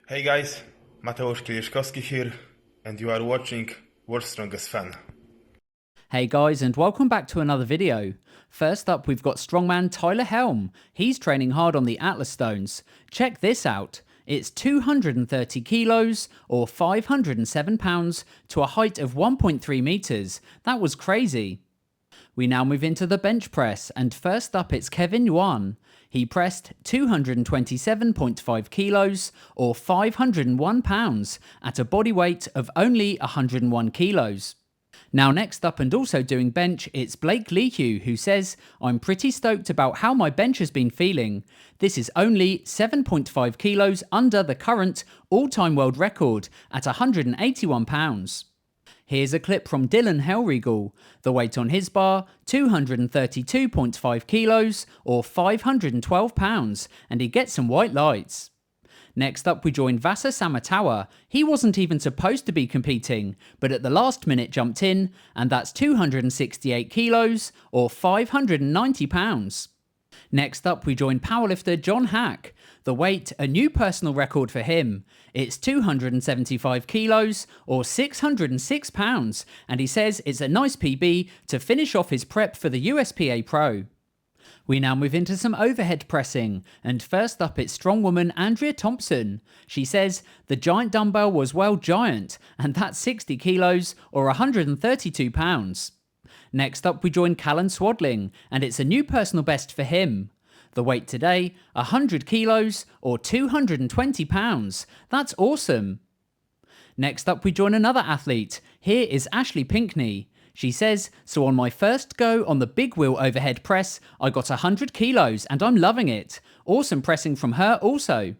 Hey guys, Mateusz Kieliszkowski here, and you are watching World's Strongest Fan. Hey guys, and welcome back to another video. First up, we've got strongman Tyler Helm. He's training hard on the Atlas stones. Check this out. It's 230 kilos or 507 pounds to a height of 1.3 meters. That was crazy. We now move into the bench press, and first up it's Kevin Yuan. He pressed 227.5 kilos or 501 pounds at a body weight of only 101 kilos. Now next up and also doing bench, it's Blake Leahew, who says, I'm pretty stoked about how my bench has been feeling. This is only 7.5 kilos under the current all-time world record at 181 pounds. Here's a clip from Dylan Hellriegel. The weight on his bar, 232.5 kilos or 512 pounds, and he gets some white lights. Next up we join Vasa Samatawa. He wasn't even supposed to be competing, but at the last minute jumped in, and that's 268 kilos or 590 pounds. Next up we join powerlifter John Haack. The weight, a new personal record for him. It's 275 kilos or 606 pounds, and he says it's a nice PB to finish off his prep for the USPA Pro. We now move into some overhead pressing, and first up it's strongwoman Andrea Thompson. She says the giant dumbbell was well giant, and that's 60 kilos or 132 pounds. Next up we join Callan Swadling, and it's a new personal best for him. The weight today, 100 kilos or 220 pounds. That's awesome. Next up we join another athlete. Here is Ashley Pinckney. She says, so on my first go on the big wheel overhead press, I got 100 kilos and I'm loving it. Awesome pressing from her also.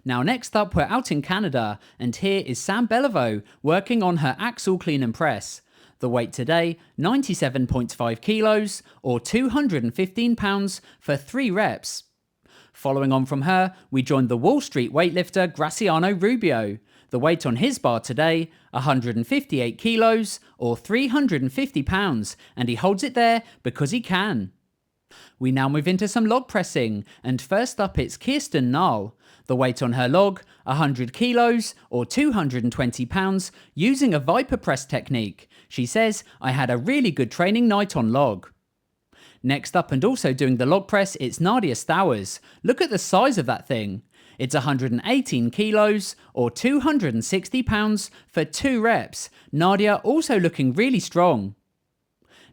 Now next up we're out in Canada, and here is Sam Beliveau working on her axle clean and press. The weight today, 97.5 kilos or 215 pounds for 3 reps. Following on from her, we joined the Wall Street weightlifter Graciano Rubio. The weight on his bar today, 158 kilos or 350 pounds, and he holds it there because he can. We now move into some log pressing, and first up it's Kirsten Nahl. The weight on her log, 100 kilos or 220 pounds using a Viper press technique. She says, I had a really good training night on log. Next up and also doing the log press, it's Nadia Stowers. Look at the size of that thing. It's 118 kilos or 260 pounds for 2 reps. Nadia also looking really strong.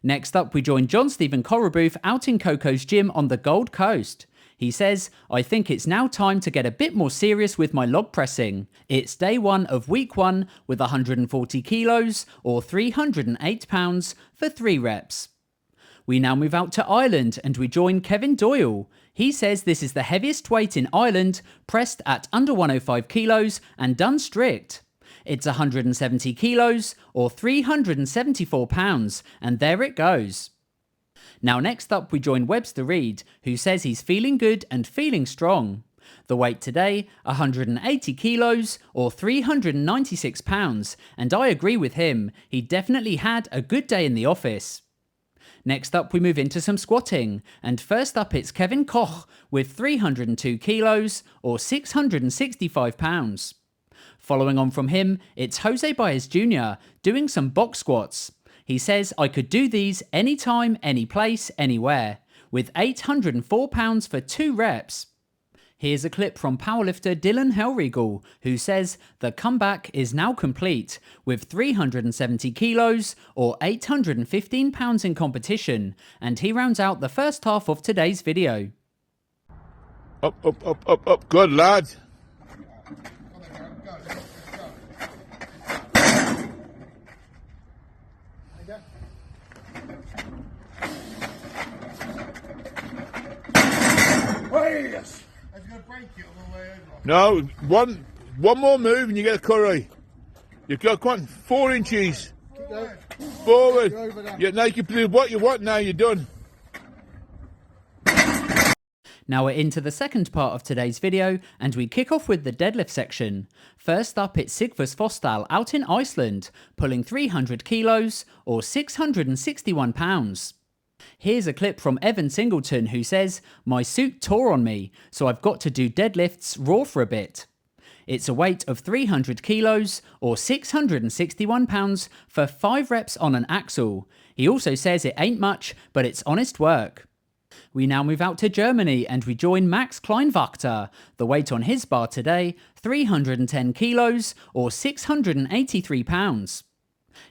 Next up we join John Stephen Corabooth out in Coco's gym on the Gold Coast. He says, I think it's now time to get a bit more serious with my log pressing. It's day 1 of week 1 with 140 kilos or 308 pounds for 3 reps. We now move out to Ireland and we join Kevin Doyle. He says this is the heaviest weight in Ireland, pressed at under 105 kilos and done strict. It's 170 kilos or 374 pounds, and there it goes. Now next up we join Webster Reed, who says he's feeling good and feeling strong. The weight today, 180 kilos or 396 pounds, and I agree with him, he definitely had a good day in the office. Next up we move into some squatting, and first up it's Kevin Koch with 302 kilos or 665 pounds. Following on from him, it's Jose Baez Jr. doing some box squats. He says, I could do these anytime, any place, anywhere, with 804 pounds for 2 reps. Here's a clip from powerlifter Dylan Hellriegel, who says the comeback is now complete, with 370 kilos or 815 pounds in competition, and he rounds out the first half of today's video. Up, up, up, up, up. Good, lad. Yes. I was going to break it on the way over. No, one more move and you get a curry. You've got, come on, 4 inches. Keep going. Forward. Yeah, now you can do what you want now, you're done. Now we're into the second part of today's video, and we kick off with the deadlift section. First up it's Sigfús Fosdal out in Iceland, pulling 300 kilos or 661 pounds. Here's a clip from Evan Singleton, who says, my suit tore on me, so I've got to do deadlifts raw for a bit. It's a weight of 300 kilos or 661 pounds for 5 reps on an axle. He also says it ain't much, but it's honest work. We now move out to Germany and we join Max Kleinwachter. The weight on his bar today, 310 kilos or 683 pounds.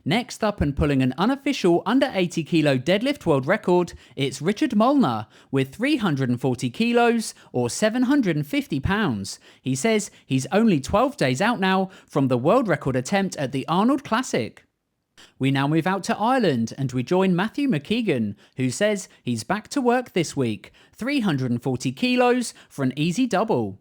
Next up, and pulling an unofficial under 80 kilo deadlift world record, it's Richard Molner with 340 kilos or 750 pounds. He says he's only 12 days out now from the world record attempt at the Arnold Classic. We now move out to Ireland and we join Matthew McKeegan, who says he's back to work this week, 340 kilos for an easy double.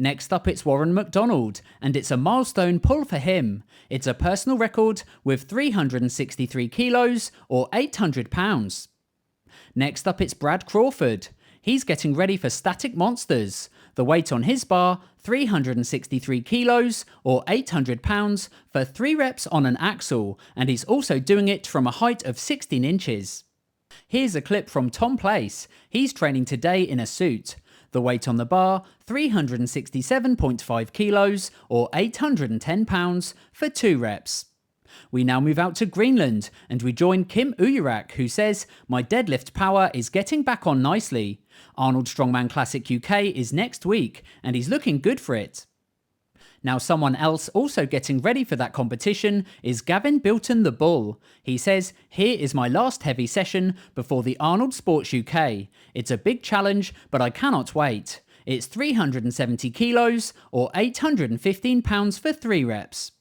Next up, it's Warren Mcdonald, and it's a milestone pull for him. It's a personal record with 363 kilos or 800 pounds. Next up, it's Brad Crawford. He's getting ready for static monsters. The weight on his bar, 363 kilos or 800 pounds for 3 reps on an axle, and he's also doing it from a height of 16 inches. Here's a clip from Tom Place. He's training today in a suit. The weight on the bar, 367.5 kilos or 810 pounds for 2 reps. We now move out to Greenland and we join Kim Uyarak, who says, my deadlift power is getting back on nicely. Arnold Strongman Classic UK is next week and he's looking good for it. Now, someone else also getting ready for that competition is Gavin Bilton the Bull. He says, here is my last heavy session before the Arnold Sports UK. It's a big challenge, but I cannot wait. It's 370 kilos or 815 pounds for 3 reps.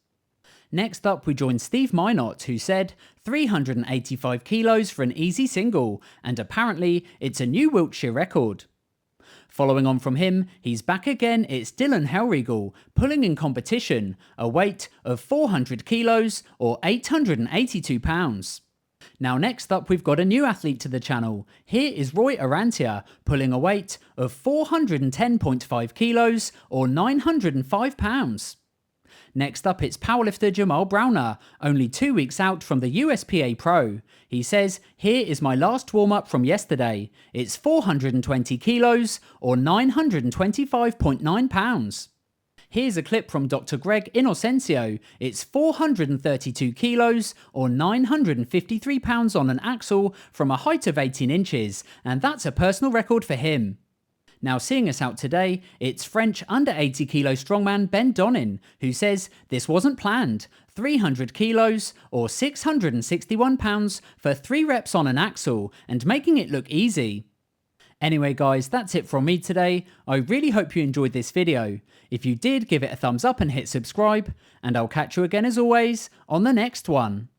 Next up, we join Steve Minot, who said 385 kilos for an easy single, and apparently it's a new Wiltshire record. Following on from him, he's back again, it's Dylan Hellriegel, pulling in competition, a weight of 400 kilos or 882 pounds. Now next up, we've got a new athlete to the channel. Here is Roy Arante, pulling a weight of 410.5 kilos or 905 pounds. Next up, it's powerlifter Jamal Browner, only 2 weeks out from the USPA Pro. He says, here is my last warm-up from yesterday. It's 420 kilos or 925.9 pounds. Here's a clip from Dr. Greg Inocencio. It's 432 kilos or 953 pounds on an axle from a height of 18 inches, and that's a personal record for him. Now, seeing us out today, it's French under 80 kilo strongman Ben Donin, who says this wasn't planned. 300 kilos or 661 pounds for 3 reps on an axle and making it look easy. Anyway guys, that's it from me today. I really hope you enjoyed this video. If you did, give it a thumbs up and hit subscribe, and I'll catch you again as always on the next one.